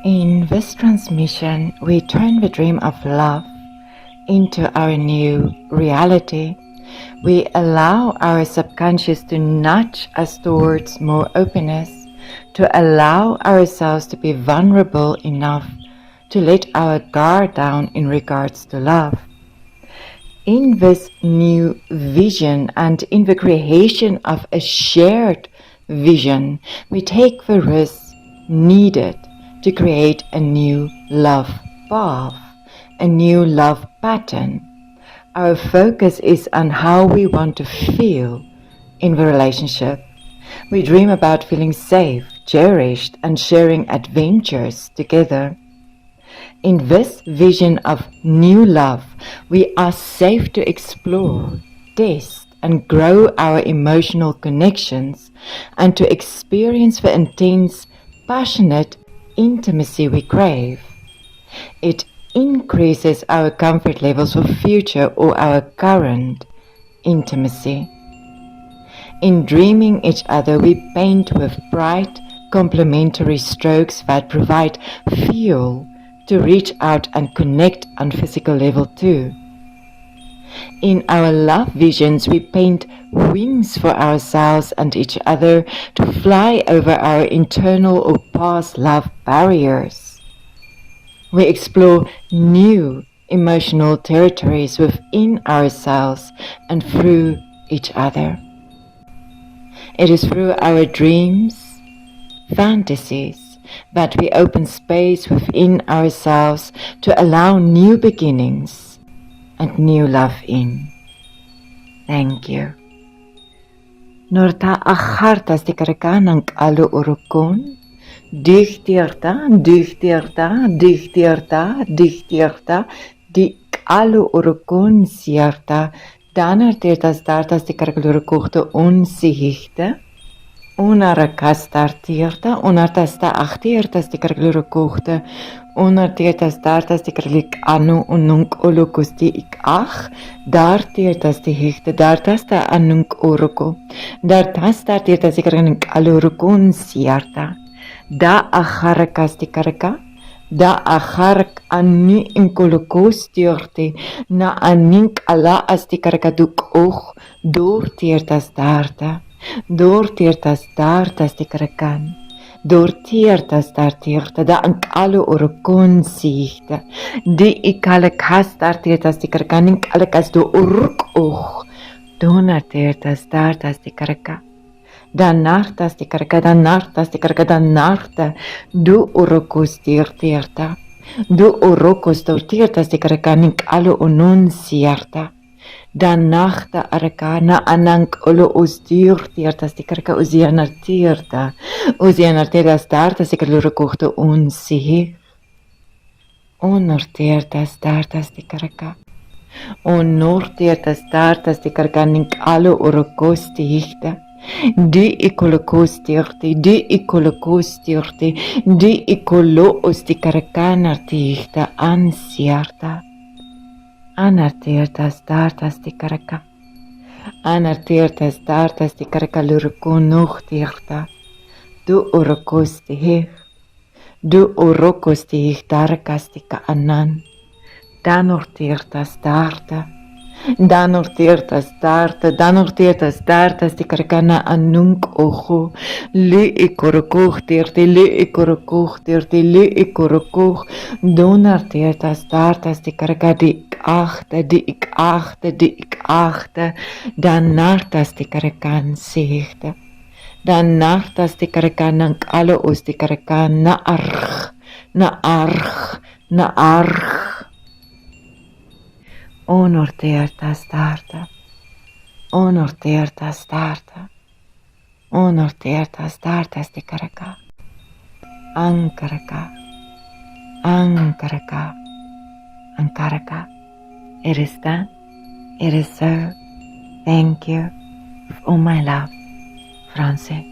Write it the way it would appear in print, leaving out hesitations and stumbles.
In this transmission, we turn the dream of love into our new reality. We allow our subconscious to nudge us towards more openness, to allow ourselves to be vulnerable enough to let our guard down in regards to love. In this new vision and in the creation of a shared vision, we take the risk needed to create a new love path, a new love pattern. Our focus is on how we want to feel in the relationship. We dream about feeling safe, cherished, and sharing adventures together. In this vision of new love, we are safe to explore, test, and grow our emotional connections and to experience the intense, passionate intimacy we crave. It increases our comfort levels for future or our current intimacy. In dreaming each other, we paint with bright, complementary strokes that provide fuel to reach out and connect on physical level too. In our love visions, we paint wings for ourselves and each other to fly over our internal or past love barriers. We explore new emotional territories within ourselves and through each other. It is through our dreams, fantasies, that we open space within ourselves to allow new beginnings and new love in. Thank you. Norta achartas di karakanang alu urukon, dichtierta, di alu urukon sierta, danar teertas dartas di karakalurukukte onsihichte, Unarakas tartierta, unartasta achtirtas di karglurukukte, unartiertas dartas di karlik anu ununk ulukusti ik ach, dartiertas di hichte, dartasta anunk uruku, dartas dartiertas di karganik alurukun sierta, da acharakas di karaka, da acharak anni inkulukus tiorti, na anink ala as di karakaduk och, doortiertas darta. Doortiertas dartas di karakan, doortiertas dartierta da ank alu urukun sichte, di ikalakas dartiertas di karakan ink alakas do uruk och, donartiertas dartas di karaka, da nartas di karaka, da nartas di karaka, da narta, do urukus dirtierta, do urukus dortiertas di karakan ink alu unun sierta. Dan nachta arakana anank olo usdurtiertas di karaka usianartierta startas di kalurukukte unsihir. Onortiertas startas di karaka. Onortiertas startas di karaka nink alo urukosti hichta. Di ikolokostirti, di ikolo usti karakanartihta ansiarta. Anartiertas dartas di karaka. Anartiertas dartas di karaka lurukunuchtierta. Du urukusti hich. Du urukusti hich darkas di kaanan. Danortiertas darta. Danortiertas dartas di karakana anunk ojo. Li ikorukuchtirti. Donartiertas dartas di karaka di ik achte, dan nartas di karakan sichte, dan nartas di karakan nang alo us di karakan na arch. Onortiertas darta, onortiertas dartas di karaka, ankaraka. It is done. It is so. Thank you. With all my love, Francie.